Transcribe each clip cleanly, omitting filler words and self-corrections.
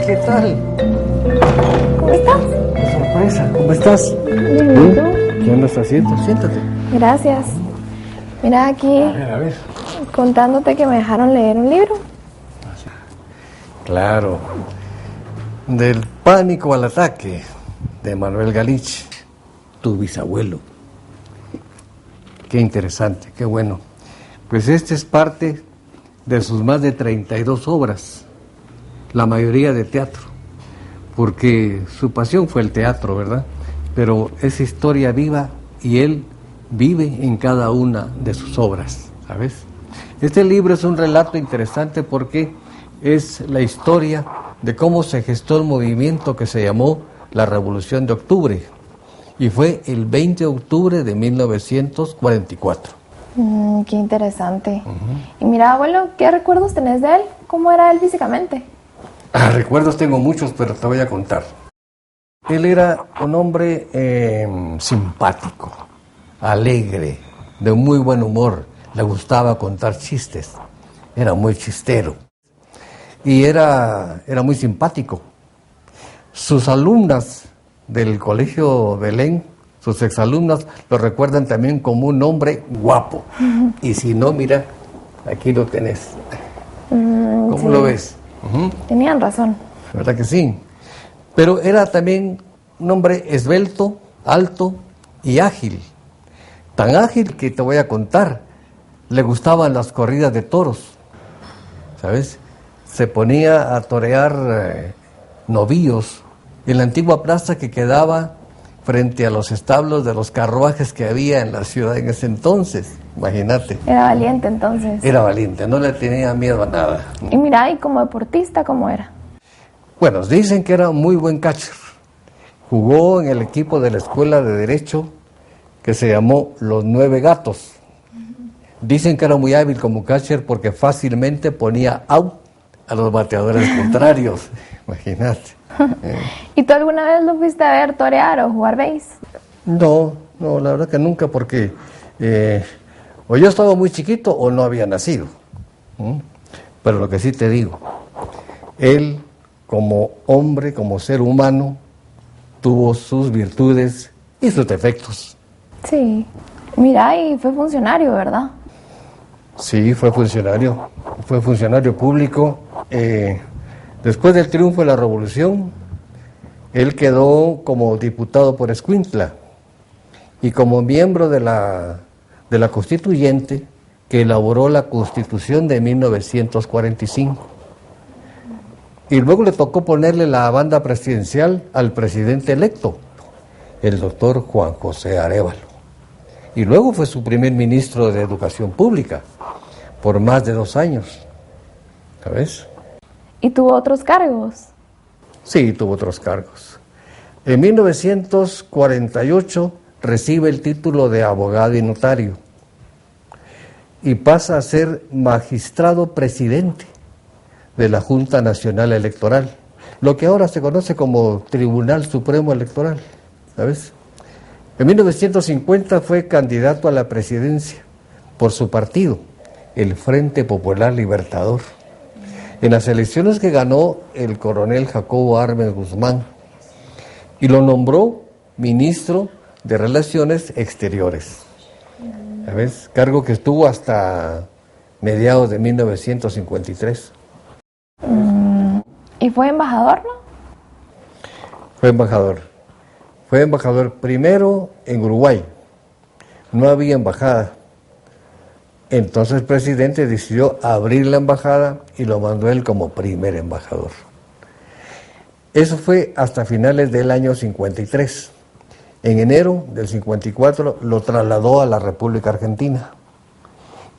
¿qué tal? ¿Cómo estás? ¡Qué sorpresa! ¿Cómo estás? Bien, ¿y tú? ¿Qué andas haciendo? Siéntate. Gracias. Mira aquí, A ver. contándote que me dejaron leer un libro. Claro. Del pánico al ataque, de Manuel Galich, tu bisabuelo. Qué interesante, qué bueno. Pues este es parte de sus más de 32 obras, la mayoría de teatro, porque su pasión fue el teatro, ¿verdad? Pero es historia viva y él vive en cada una de sus obras, ¿sabes? Este libro es un relato interesante porque es la historia de cómo se gestó el movimiento que se llamó la Revolución de Octubre, y fue el 20 de octubre de 1944. Qué interesante. Y mira, abuelo, ¿qué recuerdos tenés de él? ¿Cómo era él físicamente? Recuerdos tengo muchos, pero te voy a contar. Él era un hombre simpático, alegre, de muy buen humor, le gustaba contar chistes, era muy chistero y era muy simpático. Sus alumnas del Colegio Belén, sus exalumnas, lo recuerdan también como un hombre guapo. Y si no, mira, aquí lo tenés. ¿Cómo sí. lo ves? Tenían razón. ¿Verdad que sí? Pero era también un hombre esbelto, alto y ágil. Tan ágil que te voy a contar, le gustaban las corridas de toros, ¿sabes? Se ponía a torear novillos en la antigua plaza que quedaba frente a los establos de los carruajes que había en la ciudad en ese entonces. Imagínate. Era valiente entonces. Era valiente, no le tenía miedo a nada. Y mira, y como deportista, ¿cómo era? Bueno, dicen que era muy buen catcher. Jugó en el equipo de la Escuela de Derecho que se llamó Los Nueve Gatos. Dicen que era muy hábil como catcher porque fácilmente ponía out a los bateadores contrarios. Imagínate. ¿Y tú alguna vez lo fuiste a ver torear o jugar béis? No, la verdad que nunca, porque o yo estaba muy chiquito o no había nacido. Pero lo que sí te digo, él como hombre, como ser humano, tuvo sus virtudes y sus defectos. Sí. Mira, y fue funcionario, ¿verdad? Sí, fue funcionario público. Después del triunfo de la Revolución, él quedó como diputado por Escuintla y como miembro de la Constituyente que elaboró la Constitución de 1945. Y luego le tocó ponerle la banda presidencial al presidente electo, el doctor Juan José Arévalo. Y luego fue su primer ministro de Educación Pública por más de 2 años. ¿Sabes? ¿Y tuvo otros cargos? Sí, tuvo otros cargos. En 1948 recibe el título de abogado y notario y pasa a ser magistrado presidente de la Junta Nacional Electoral, lo que ahora se conoce como Tribunal Supremo Electoral, ¿sabes? En 1950 fue candidato a la presidencia por su partido, el Frente Popular Libertador, en las elecciones que ganó el coronel Jacobo Arbenz Guzmán, y lo nombró ministro de Relaciones Exteriores, ¿sabes? Cargo que estuvo hasta mediados de 1953. ¿Y fue embajador, no? Fue embajador. Fue embajador primero en Uruguay. No había embajada. Entonces el presidente decidió abrir la embajada y lo mandó él como primer embajador. Eso fue hasta finales del año 53. En enero del 54 lo trasladó a la República Argentina.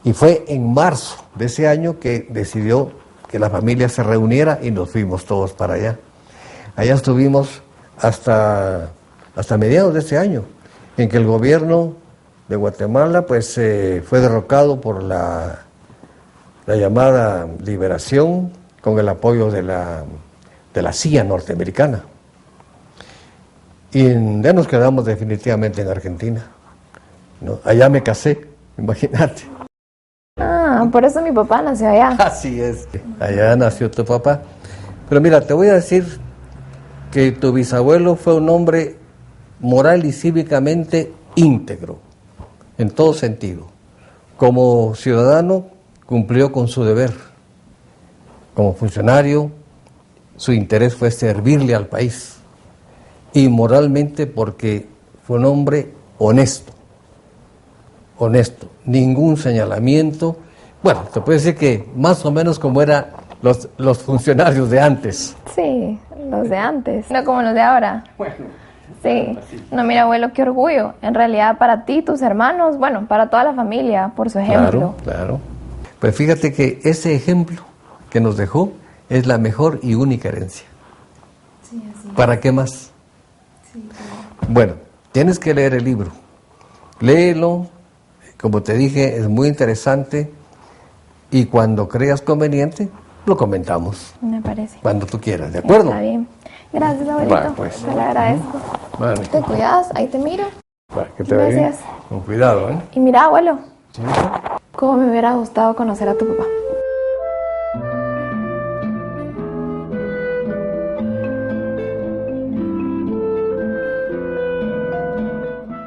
Y fue en marzo de ese año que decidió que la familia se reuniera y nos fuimos todos para allá. Allá estuvimos hasta mediados de ese año, en que el gobierno de Guatemala pues fue derrocado por la llamada liberación con el apoyo de la CIA norteamericana. Y ya nos quedamos definitivamente en Argentina, ¿no? Allá me casé, imagínate. Ah, por eso mi papá nació allá. Así es, allá nació tu papá. Pero mira, te voy a decir que tu bisabuelo fue un hombre moral y cívicamente íntegro, en todo sentido. Como ciudadano, cumplió con su deber. Como funcionario, su interés fue servirle al país. Y moralmente, porque fue un hombre honesto. Honesto. Ningún señalamiento. Bueno, te puedo decir que más o menos como eran los funcionarios de antes. Sí, los de antes, no como los de ahora. Bueno. Sí, no, mira, abuelo, qué orgullo. En realidad, para ti, tus hermanos, bueno, para toda la familia, por su ejemplo. Claro, claro. Pues fíjate que ese ejemplo que nos dejó es la mejor y única herencia. Sí, así. ¿Para qué más? Sí, Bueno, tienes que leer el libro. Léelo, como te dije, es muy interesante y cuando creas conveniente, lo comentamos. me parece. Cuando tú quieras, ¿de acuerdo? Está bien. Gracias, abuelito. Vale, pues. Te lo agradezco. Vale. Te cuidas, ahí te miro. Va, que te vaya bien. Gracias. Con cuidado, ¿eh? Y mira, abuelo, Sí. cómo me hubiera gustado conocer a tu papá.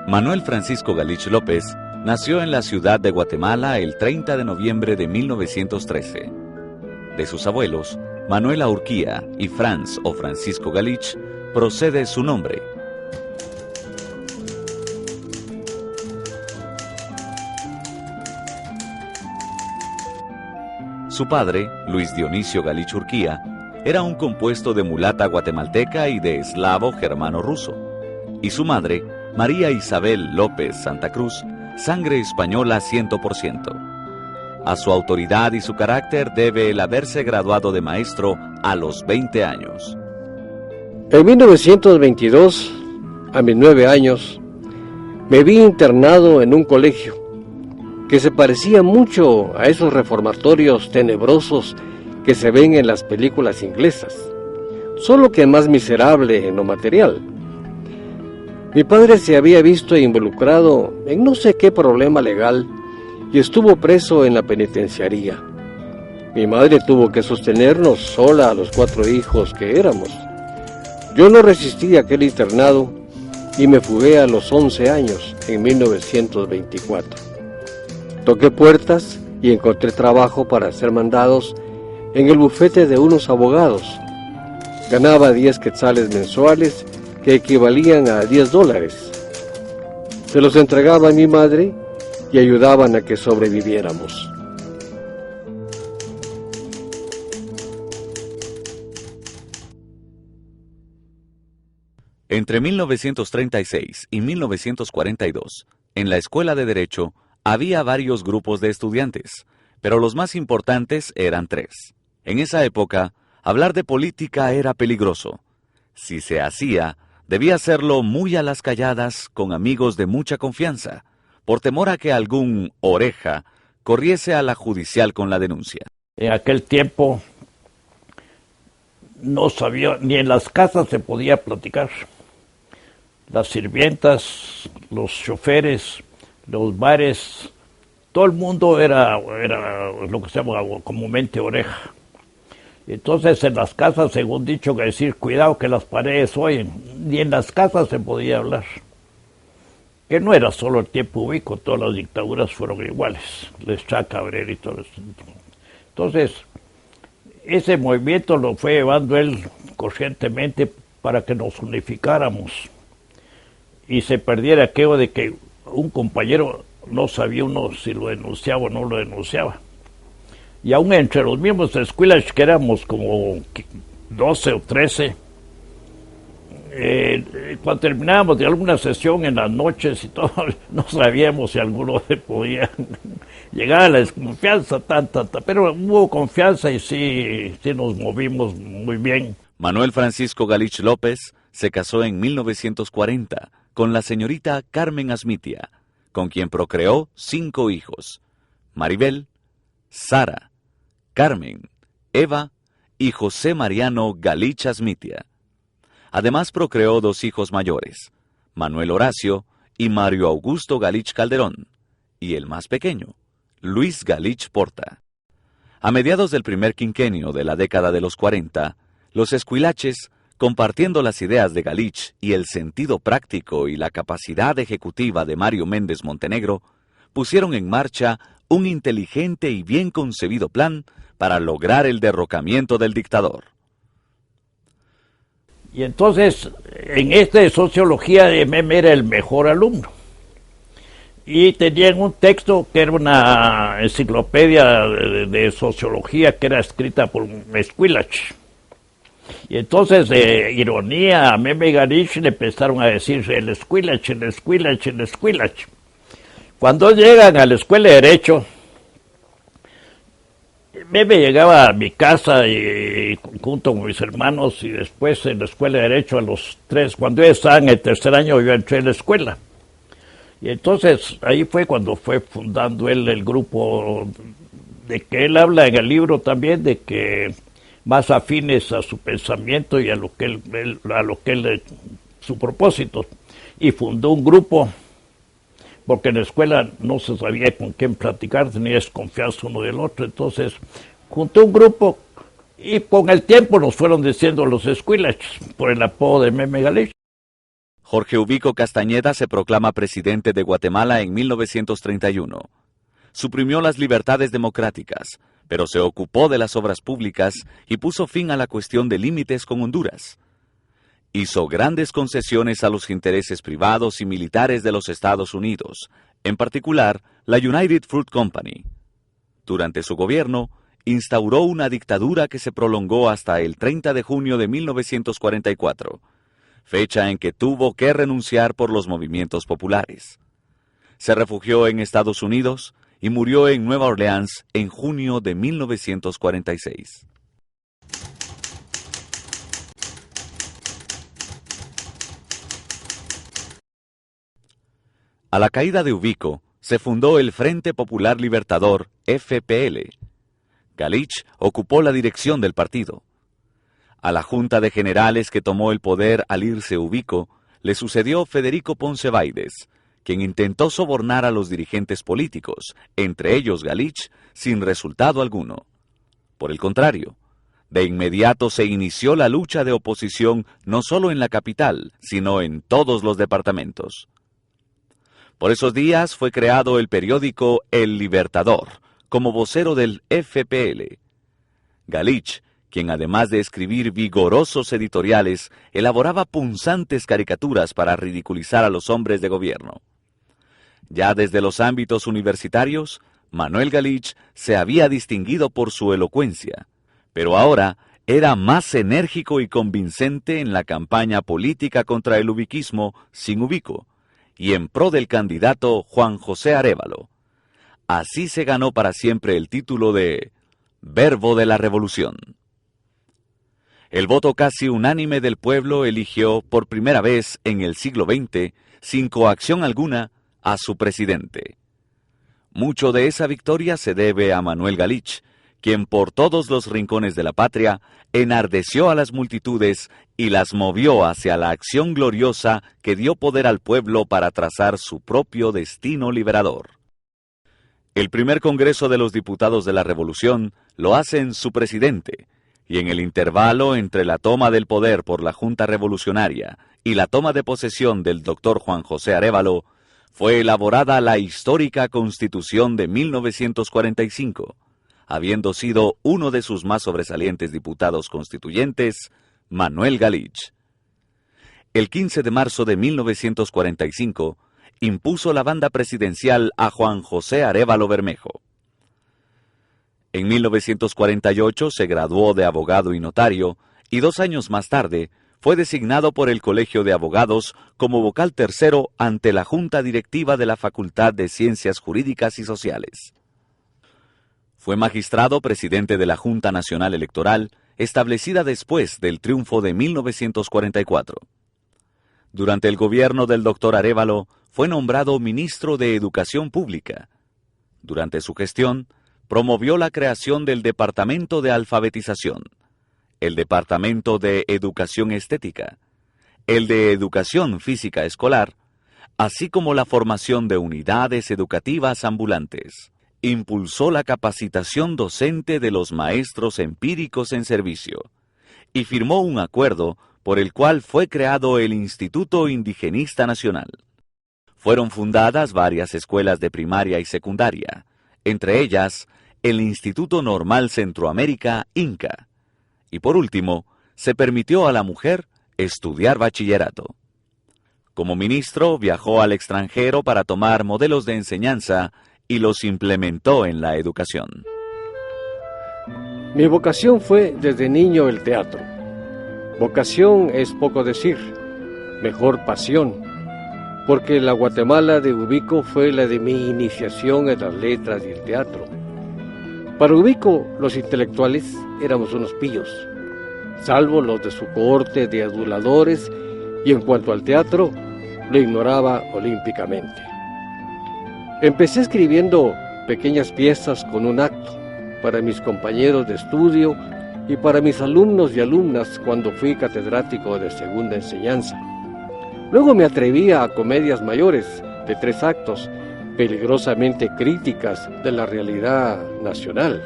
Manuel Francisco Galich López nació en la ciudad de Guatemala el 30 de noviembre de 1913. De sus abuelos, Manuela Urquía y Franz o Francisco Galich, procede su nombre. Su padre, Luis Dionisio Galich Urquía, era un compuesto de mulata guatemalteca y de eslavo germano-ruso, y su madre, María Isabel López Santa Cruz, sangre española 100%. A su autoridad y su carácter debe el haberse graduado de maestro a los 20 años. En 1922, a mis 9 años, me vi internado en un colegio que se parecía mucho a esos reformatorios tenebrosos que se ven en las películas inglesas, solo que más miserable en lo material. Mi padre se había visto involucrado en no sé qué problema legal y estuvo preso en la penitenciaría. Mi madre tuvo que sostenernos sola a los 4 hijos que éramos. Yo no resistí aquel internado y me fugué a los 11 años, en 1924. Toqué puertas y encontré trabajo para hacer mandados en el bufete de unos abogados. Ganaba 10 quetzales mensuales que equivalían a $10. Se los entregaba a mi madre y ayudaban a que sobreviviéramos. Entre 1936 y 1942, en la Escuela de Derecho, había varios grupos de estudiantes, pero los más importantes eran 3. En esa época, hablar de política era peligroso. Si se hacía, debía hacerlo muy a las calladas, con amigos de mucha confianza, por temor a que algún oreja corriese a la judicial con la denuncia. En aquel tiempo no sabía, ni en las casas se podía platicar. Las sirvientas, los choferes, los bares, todo el mundo era lo que se llama comúnmente oreja. Entonces en las casas, según dicho, que decir, cuidado que las paredes oyen, ni en las casas se podía hablar. Que no era solo el tiempo ubico, todas las dictaduras fueron iguales, les Cabrera y todo eso. Entonces, ese movimiento lo fue llevando él conscientemente para que nos unificáramos y se perdiera aquello de que un compañero no sabía uno si lo denunciaba o no lo denunciaba. Y aún entre los mismos de escuelas, que éramos como 12 o 13, cuando terminábamos de alguna sesión en las noches y todo, no sabíamos si alguno podía llegar a la desconfianza tanta, pero hubo confianza y sí nos movimos muy bien. Manuel Francisco Galich López se casó en 1940 con la señorita Carmen Asmitia, con quien procreó 5 hijos: Maribel, Sara, Carmen, Eva y José Mariano Galich Asmitia. Además procreó 2 hijos mayores, Manuel Horacio y Mario Augusto Galich Calderón, y el más pequeño, Luis Galich Porta. A mediados del primer quinquenio de la década de los 40, Los esquilaches, compartiendo las ideas de Galich y el sentido práctico y la capacidad ejecutiva de Mario Méndez Montenegro, pusieron en marcha un inteligente y bien concebido plan para lograr el derrocamiento del dictador. Y entonces, en esta de sociología, Meme era el mejor alumno. Y tenían un texto que era una enciclopedia de sociología que era escrita por Esquilach. Y entonces, de ironía, a Meme Galich le empezaron a decir el Esquilach, el Esquilach, el Esquilach. Cuando llegan a la escuela de Derecho, Meme llegaba a mi casa y junto con mis hermanos, y después en la escuela de Derecho a los 3, cuando ellos estaban en el tercer año, yo entré en la escuela. Y entonces ahí fue cuando fue fundando él el grupo de que él habla en el libro también, de que más afines a su pensamiento y a lo que él su propósito. Y fundó un grupo, porque en la escuela no se sabía con quién platicar, tenía desconfianza uno del otro, entonces juntó un grupo y con el tiempo nos fueron diciendo los esquilaches, por el apodo de Meme Galich. Jorge Ubico Castañeda se proclama presidente de Guatemala en 1931. Suprimió las libertades democráticas, pero se ocupó de las obras públicas y puso fin a la cuestión de límites con Honduras. Hizo grandes concesiones a los intereses privados y militares de los Estados Unidos, en particular la United Fruit Company. Durante su gobierno, instauró una dictadura que se prolongó hasta el 30 de junio de 1944, fecha en que tuvo que renunciar por los movimientos populares. Se refugió en Estados Unidos y murió en Nueva Orleans en junio de 1946. A la caída de Ubico, se fundó el Frente Popular Libertador, FPL. Galich ocupó la dirección del partido. A la Junta de Generales que tomó el poder al irse Ubico, le sucedió Federico Ponce Baides, quien intentó sobornar a los dirigentes políticos, entre ellos Galich, sin resultado alguno. Por el contrario, de inmediato se inició la lucha de oposición no solo en la capital, sino en todos los departamentos. Por esos días fue creado el periódico El Libertador, como vocero del FPL. Galich, quien además de escribir vigorosos editoriales, elaboraba punzantes caricaturas para ridiculizar a los hombres de gobierno. Ya desde los ámbitos universitarios, Manuel Galich se había distinguido por su elocuencia, pero ahora era más enérgico y convincente en la campaña política contra el ubiquismo sin Ubico, y en pro del candidato Juan José Arévalo. Así se ganó para siempre el título de Verbo de la Revolución. El voto casi unánime del pueblo eligió por primera vez en el siglo XX, sin coacción alguna, a su presidente. Mucho de esa victoria se debe a Manuel Galich, quien por todos los rincones de la patria enardeció a las multitudes y las movió hacia la acción gloriosa que dio poder al pueblo para trazar su propio destino liberador. El primer Congreso de los Diputados de la Revolución lo hacen su presidente, y en el intervalo entre la toma del poder por la Junta Revolucionaria y la toma de posesión del doctor Juan José Arévalo, fue elaborada la histórica Constitución de 1945, habiendo sido uno de sus más sobresalientes diputados constituyentes, Manuel Galich. El 15 de marzo de 1945, impuso la banda presidencial a Juan José Arévalo Bermejo. En 1948 se graduó de abogado y notario, y 2 años más tarde fue designado por el Colegio de Abogados como vocal tercero ante la Junta Directiva de la Facultad de Ciencias Jurídicas y Sociales. Fue magistrado presidente de la Junta Nacional Electoral, establecida después del triunfo de 1944. Durante el gobierno del doctor Arévalo, fue nombrado ministro de Educación Pública. Durante su gestión, promovió la creación del Departamento de Alfabetización, el Departamento de Educación Estética, el de Educación Física Escolar, así como la formación de unidades educativas ambulantes. Impulsó la capacitación docente de los maestros empíricos en servicio y firmó un acuerdo por el cual fue creado el Instituto Indigenista Nacional. Fueron fundadas varias escuelas de primaria y secundaria, entre ellas el Instituto Normal Centroamérica, INCA, y por último, se permitió a la mujer estudiar bachillerato. Como ministro, viajó al extranjero para tomar modelos de enseñanza y los implementó en la educación. Mi vocación fue desde niño el teatro. Vocación es poco decir, mejor pasión, porque la Guatemala de Ubico fue la de mi iniciación en las letras y el teatro. Para Ubico, los intelectuales éramos unos pillos, salvo los de su cohorte de aduladores, y en cuanto al teatro, lo ignoraba olímpicamente. Empecé escribiendo pequeñas piezas con un acto para mis compañeros de estudio y para mis alumnos y alumnas cuando fui catedrático de segunda enseñanza. Luego me atrevía a comedias mayores de 3 actos, peligrosamente críticas de la realidad nacional.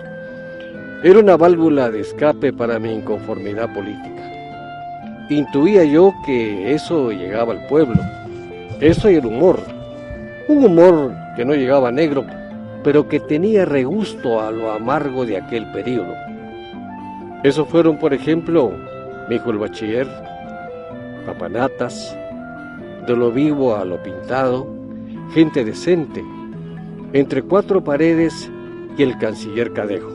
Era una válvula de escape para mi inconformidad política. Intuía yo que eso llegaba al pueblo, eso y el humor. Un humor que no llegaba negro, pero que tenía regusto a lo amargo de aquel período. Esos fueron, por ejemplo, Mi hijo el bachiller, Papanatas, De lo vivo a lo pintado, Gente decente, Entre cuatro paredes y El canciller Cadejo.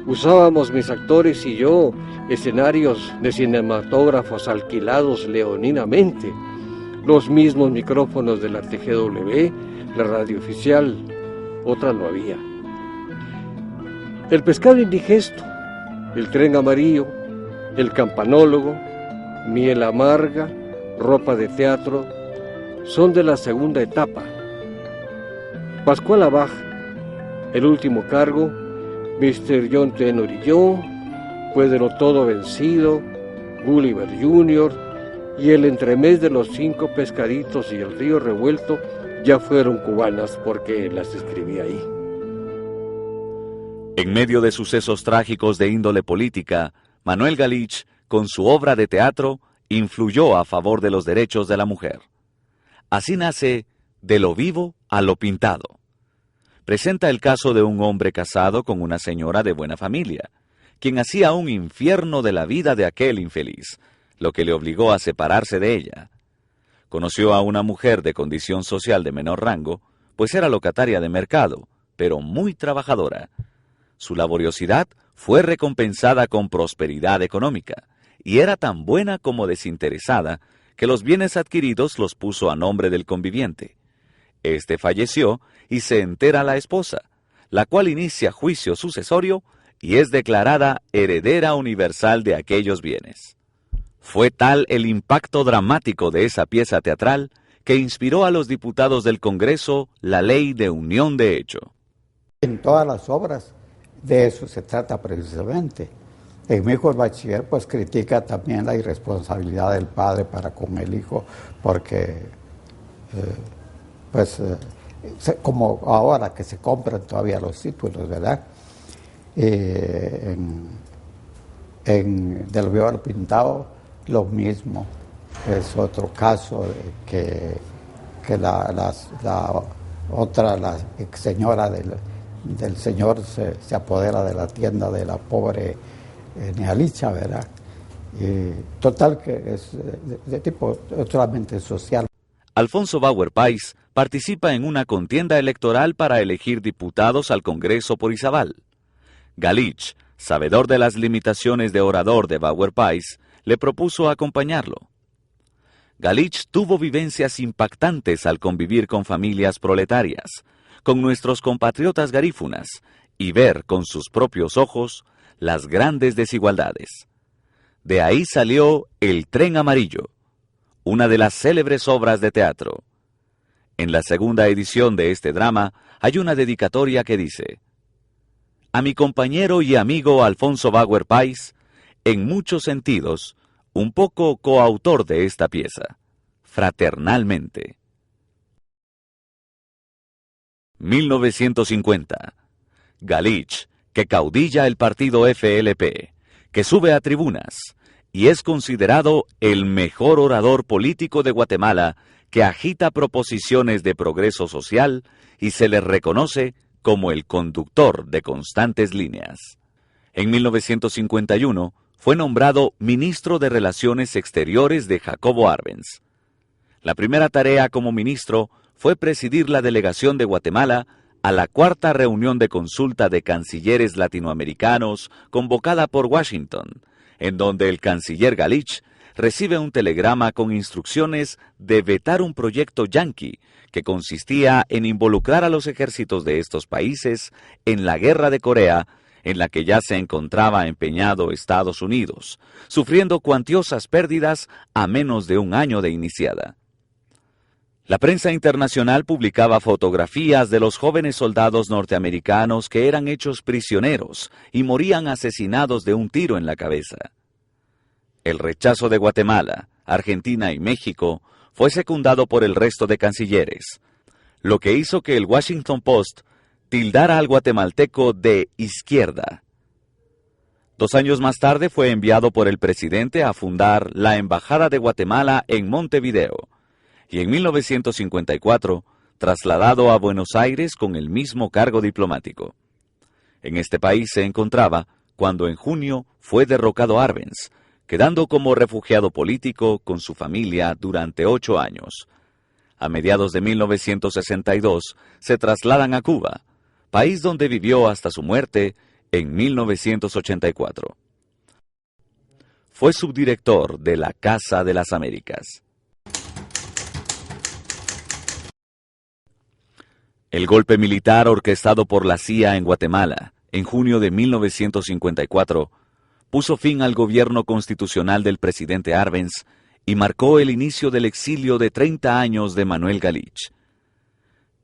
Usábamos mis actores y yo escenarios de cinematógrafos alquilados leoninamente, los mismos micrófonos de la TGW, la radio oficial, otra no había. El pescado indigesto, el tren amarillo, el campanólogo, miel amarga, ropa de teatro, son de la segunda etapa. Pascual Abaj, el último cargo, Mr. John Tenor y yo, Puédelo todo vencido, Gulliver Jr. y el entremés de los 5 pescaditos y el río revuelto ya fueron cubanas porque las escribí ahí. En medio de sucesos trágicos de índole política, Manuel Galich, con su obra de teatro, influyó a favor de los derechos de la mujer. Así nace De lo vivo a lo pintado. Presenta el caso de un hombre casado con una señora de buena familia, quien hacía un infierno de la vida de aquel infeliz, lo que le obligó a separarse de ella. Conoció a una mujer de condición social de menor rango, pues era locataria de mercado, pero muy trabajadora. Su laboriosidad fue recompensada con prosperidad económica, y era tan buena como desinteresada que los bienes adquiridos los puso a nombre del conviviente. Este falleció y se entera la esposa, la cual inicia juicio sucesorio y es declarada heredera universal de aquellos bienes. Fue tal el impacto dramático de esa pieza teatral que inspiró a los diputados del Congreso la Ley de Unión de Hecho. En todas las obras de eso se trata precisamente. En Mi hijo el bachiller pues critica también la irresponsabilidad del padre para con el hijo, porque como ahora que se compran todavía los títulos, ¿verdad? En Del vivo al pintado lo mismo. Es otro caso de que la ex señora del señor se apodera de la tienda de la pobre Nealicha, ¿verdad? Total que es de tipo totalmente social. Alfonso Bauer Pais participa en una contienda electoral para elegir diputados al Congreso por Izabal. Galich, sabedor de las limitaciones de orador de Bauer Pais, le propuso acompañarlo. Galich tuvo vivencias impactantes al convivir con familias proletarias, con nuestros compatriotas garífunas, y ver con sus propios ojos las grandes desigualdades. De ahí salió El tren amarillo, una de las célebres obras de teatro. En la segunda edición de este drama hay una dedicatoria que dice: a mi compañero y amigo Alfonso Bauer Pais, en muchos sentidos, un poco coautor de esta pieza, fraternalmente. 1950. Galich, que caudilla el partido FLP, que sube a tribunas y es considerado el mejor orador político de Guatemala, que agita proposiciones de progreso social y se le reconoce como el conductor de constantes líneas. En 1951 fue nombrado ministro de Relaciones Exteriores de Jacobo Arbenz. La primera tarea como ministro fue presidir la delegación de Guatemala a la cuarta reunión de consulta de cancilleres latinoamericanos convocada por Washington, en donde el canciller Galich recibe un telegrama con instrucciones de vetar un proyecto yanqui que consistía en involucrar a los ejércitos de estos países en la guerra de Corea, en la que ya se encontraba empeñado Estados Unidos, sufriendo cuantiosas pérdidas a menos de un año de iniciada. La prensa internacional publicaba fotografías de los jóvenes soldados norteamericanos que eran hechos prisioneros y morían asesinados de un tiro en la cabeza. El rechazo de Guatemala, Argentina y México fue secundado por el resto de cancilleres, lo que hizo que el Washington Post tildara al guatemalteco de izquierda. 2 años más tarde fue enviado por el presidente a fundar la Embajada de Guatemala en Montevideo, y en 1954 trasladado a Buenos Aires con el mismo cargo diplomático. En este país se encontraba cuando en junio fue derrocado Arbenz, quedando como refugiado político con su familia durante 8 años. A mediados de 1962 se trasladan a Cuba, país donde vivió hasta su muerte en 1984. Fue subdirector de la Casa de las Américas. El golpe militar orquestado por la CIA en Guatemala en junio de 1954 puso fin al gobierno constitucional del presidente Arbenz y marcó el inicio del exilio de 30 años de Manuel Galich.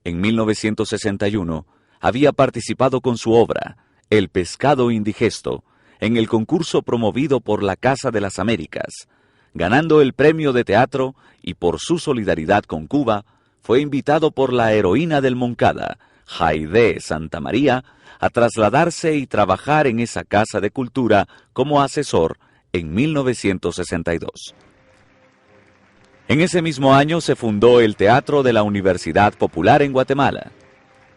En 1961 había participado con su obra, El pescado indigesto, en el concurso promovido por la Casa de las Américas, ganando el premio de teatro, y por su solidaridad con Cuba, fue invitado por la heroína del Moncada, Jaide Santamaría, a trasladarse y trabajar en esa casa de cultura como asesor en 1962. En ese mismo año se fundó el Teatro de la Universidad Popular en Guatemala.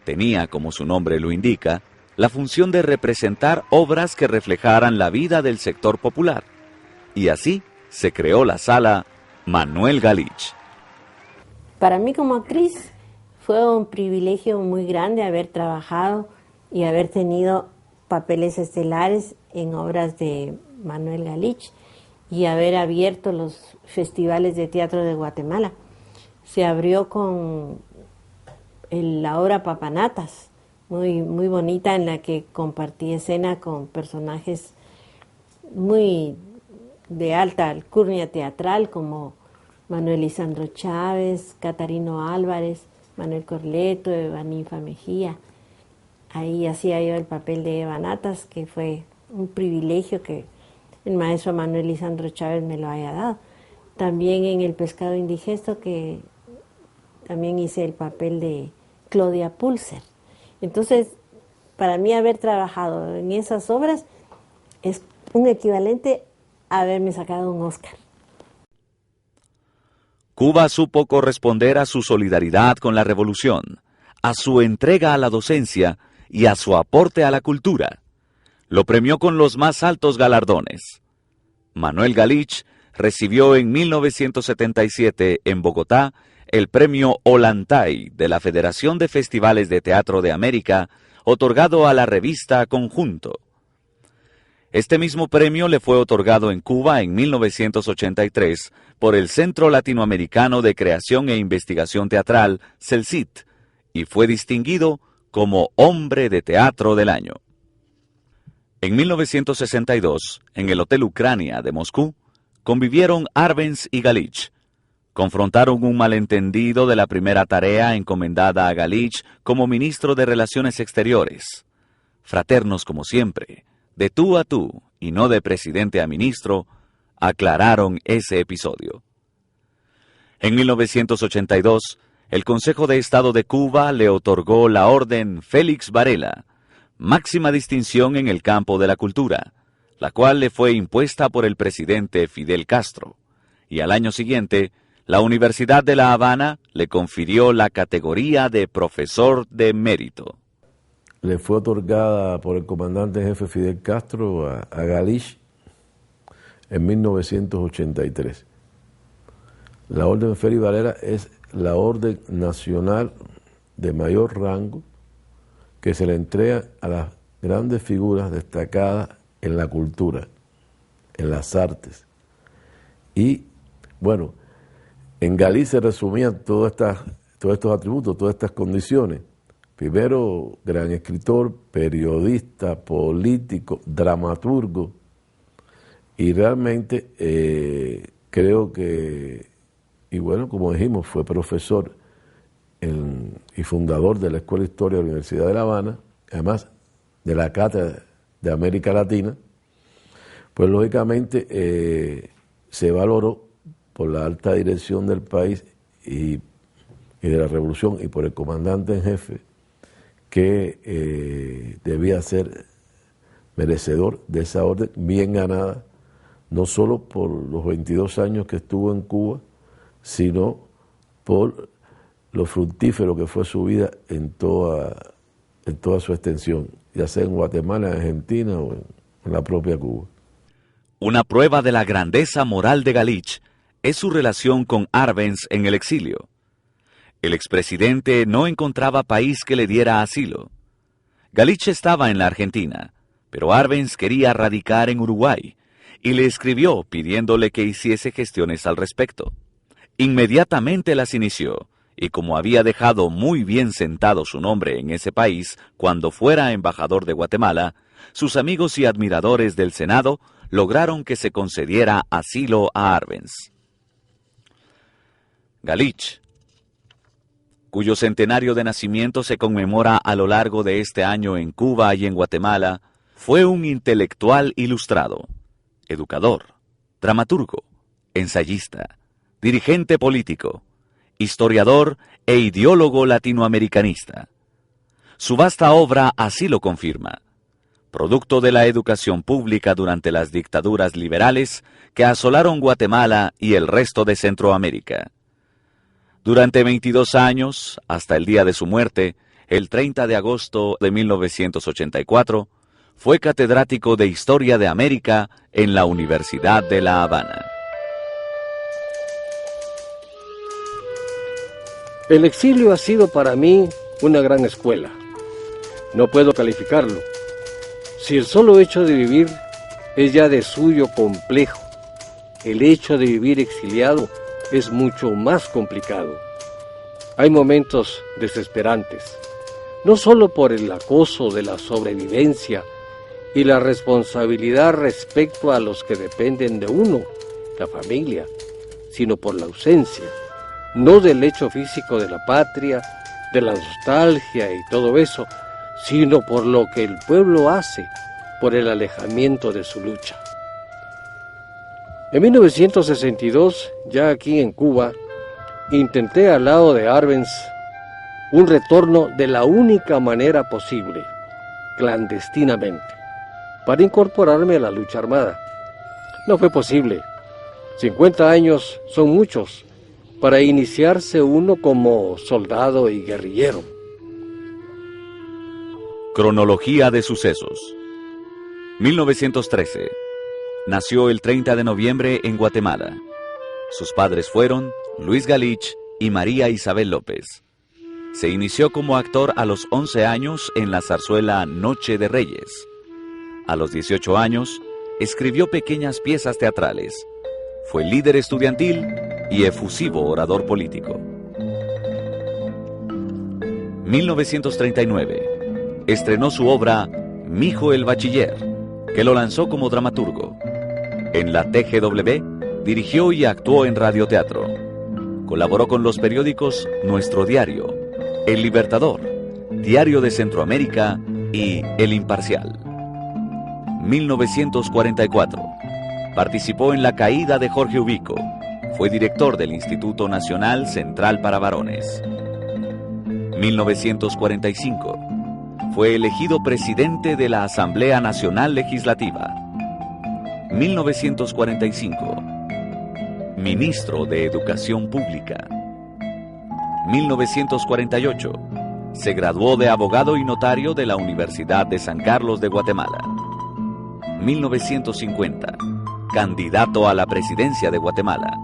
Tenía, como su nombre lo indica, la función de representar obras que reflejaran la vida del sector popular. Y así se creó la sala Manuel Galich. Para mí como actriz fue un privilegio muy grande haber trabajado y haber tenido papeles estelares en obras de Manuel Galich y haber abierto los festivales de teatro de Guatemala. Se abrió con la obra Papanatas, muy bonita, en la que compartí escena con personajes muy de alta alcurnia teatral como Manuel Lisandro Chávez, Catarino Álvarez, Manuel Corleto, Evaninfa Mejía. Ahí hacía yo el papel de Eva Natas, que fue un privilegio que el maestro Manuel Lisandro Chávez me lo haya dado. También en El pescado indigesto, que también hice el papel de Claudia Pulser. Entonces, para mí haber trabajado en esas obras es un equivalente a haberme sacado un Oscar. Cuba supo corresponder a su solidaridad con la revolución, a su entrega a la docencia y a su aporte a la cultura. Lo premió con los más altos galardones. Manuel Galich recibió en 1977 en Bogotá el premio Ollantay de la Federación de Festivales de Teatro de América, otorgado a la revista Conjunto. Este mismo premio le fue otorgado en Cuba en 1983 por el Centro Latinoamericano de Creación e Investigación Teatral, CELCIT, y fue distinguido como Hombre de Teatro del Año. En 1962, en el Hotel Ucrania de Moscú, convivieron Arbenz y Galich. Confrontaron un malentendido de la primera tarea encomendada a Galich como ministro de Relaciones Exteriores. Fraternos como siempre, de tú a tú y no de presidente a ministro, aclararon ese episodio. En 1982, el Consejo de Estado de Cuba le otorgó la Orden Félix Varela, máxima distinción en el campo de la cultura, la cual le fue impuesta por el presidente Fidel Castro, y al año siguiente, la Universidad de La Habana le confirió la categoría de profesor de mérito. Le fue otorgada por el comandante en jefe Fidel Castro a Galich en 1983. La Orden Félix Varela es la orden nacional de mayor rango que se le entrega a las grandes figuras destacadas en la cultura, en las artes. Y, bueno, en Galich se resumían todos estos atributos, todas estas condiciones. Primero, gran escritor, periodista, político, dramaturgo, y realmente creo que, y bueno, como dijimos, fue profesor y fundador de la Escuela de Historia de la Universidad de La Habana, además de la Cátedra de América Latina. Pues lógicamente se valoró por la alta dirección del país y de la revolución y por el comandante en jefe que debía ser merecedor de esa orden bien ganada, no solo por los 22 años que estuvo en Cuba, sino por lo fructífero que fue su vida en toda su extensión, ya sea en Guatemala, en Argentina o en la propia Cuba. Una prueba de la grandeza moral de Galich es su relación con Arbenz en el exilio. El expresidente no encontraba país que le diera asilo. Galich estaba en la Argentina, pero Arbenz quería radicar en Uruguay y le escribió pidiéndole que hiciese gestiones al respecto. Inmediatamente las inició, y como había dejado muy bien sentado su nombre en ese país cuando fuera embajador de Guatemala, sus amigos y admiradores del Senado lograron que se concediera asilo a Arbenz. Galich, cuyo centenario de nacimiento se conmemora a lo largo de este año en Cuba y en Guatemala, fue un intelectual ilustrado, educador, dramaturgo, ensayista, dirigente político, historiador e ideólogo latinoamericanista. Su vasta obra así lo confirma, producto de la educación pública durante las dictaduras liberales que asolaron Guatemala y el resto de Centroamérica. Durante 22 años, hasta el día de su muerte, el 30 de agosto de 1984, fue catedrático de Historia de América en la Universidad de La Habana. El exilio ha sido para mí una gran escuela. No puedo calificarlo. Si el solo hecho de vivir es ya de suyo complejo, el hecho de vivir exiliado es mucho más complicado. Hay momentos desesperantes, no solo por el acoso de la sobrevivencia y la responsabilidad respecto a los que dependen de uno, la familia, sino por la ausencia, no del hecho físico de la patria, de la nostalgia y todo eso, sino por lo que el pueblo hace por el alejamiento de su lucha. En 1962, ya aquí en Cuba, intenté al lado de Arbenz un retorno de la única manera posible, clandestinamente, para incorporarme a la lucha armada. No fue posible. 50 años son muchos para iniciarse uno como soldado y guerrillero. Cronología de sucesos. 1913. Nació el 30 de noviembre en Guatemala. Sus padres fueron Luis Galich y María Isabel López. Se inició como actor a los 11 años en la zarzuela Noche de Reyes. A los 18 años, escribió pequeñas piezas teatrales. Fue líder estudiantil y efusivo orador político. 1939. Estrenó su obra Mijo el Bachiller, que lo lanzó como dramaturgo. En la TGW dirigió y actuó en radioteatro. Colaboró con los periódicos Nuestro Diario, El Libertador, Diario de Centroamérica y El Imparcial. 1944. Participó en la caída de Jorge Ubico. Fue director del Instituto Nacional Central para Varones. 1945. Fue elegido presidente de la Asamblea Nacional Legislativa. 1945. Ministro de Educación Pública. 1948. Se graduó de abogado y notario de la Universidad de San Carlos de Guatemala. 1950. Candidato a la presidencia de Guatemala.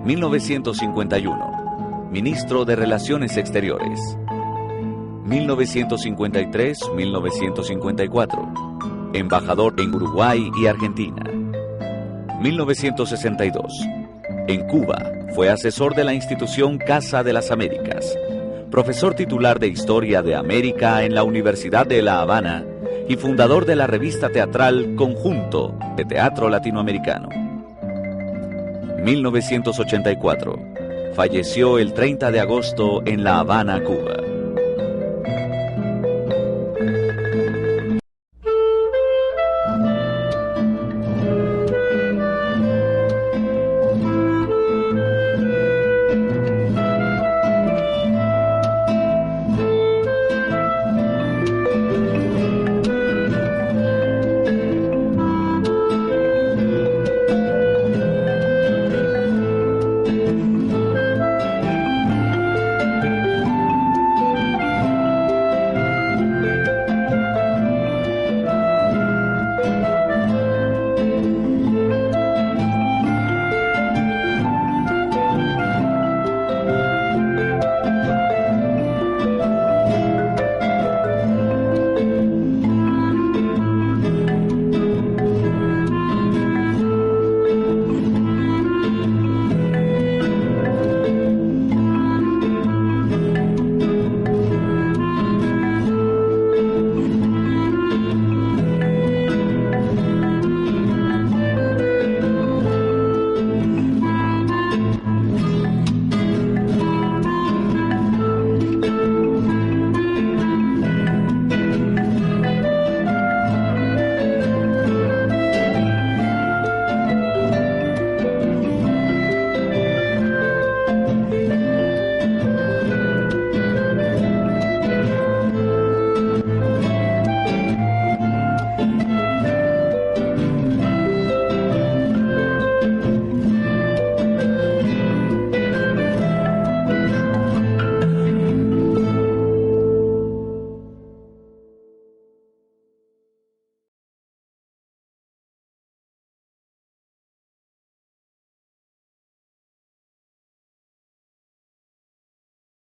1951. Ministro de Relaciones Exteriores. 1953-1954. Embajador en Uruguay y Argentina. 1962. En Cuba, fue asesor de la institución Casa de las Américas, profesor titular de Historia de América en la Universidad de La Habana y fundador de la revista teatral Conjunto de Teatro Latinoamericano. 1984. Falleció el 30 de agosto en La Habana, Cuba.